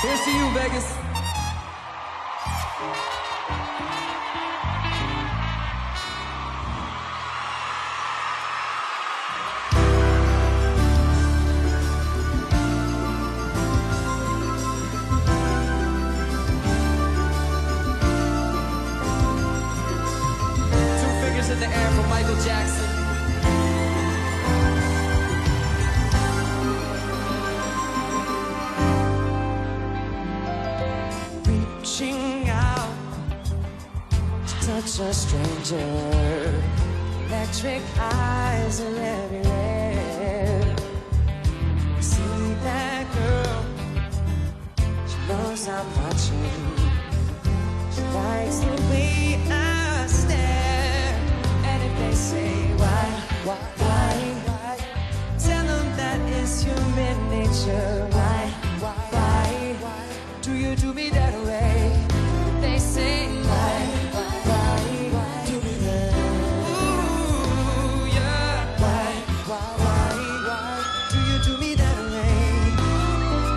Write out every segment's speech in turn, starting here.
Here's to you, Vegas. Two fingers in the air for Michael Jackson. Reaching out to touch a stranger, electric eyes are everywhere. See that girl, she knows I'm watching. She likes the way I stare. And if they say why, tell them that it's human nature. Why do you do me that way? They say why do me that? Ooh, yeah. Why do you do me that way?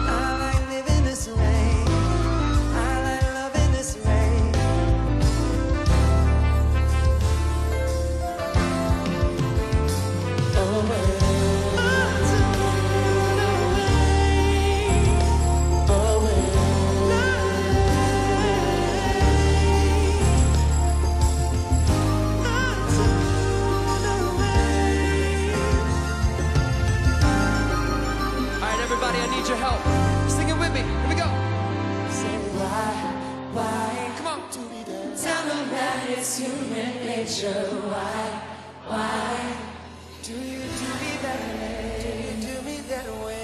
I like living this way. I like loving this way. Everybody, I need your help. Sing it with me. Here we go. Say why? Come on. Tell them that it's human nature. Why? Do you do me that way? Do you do me that way?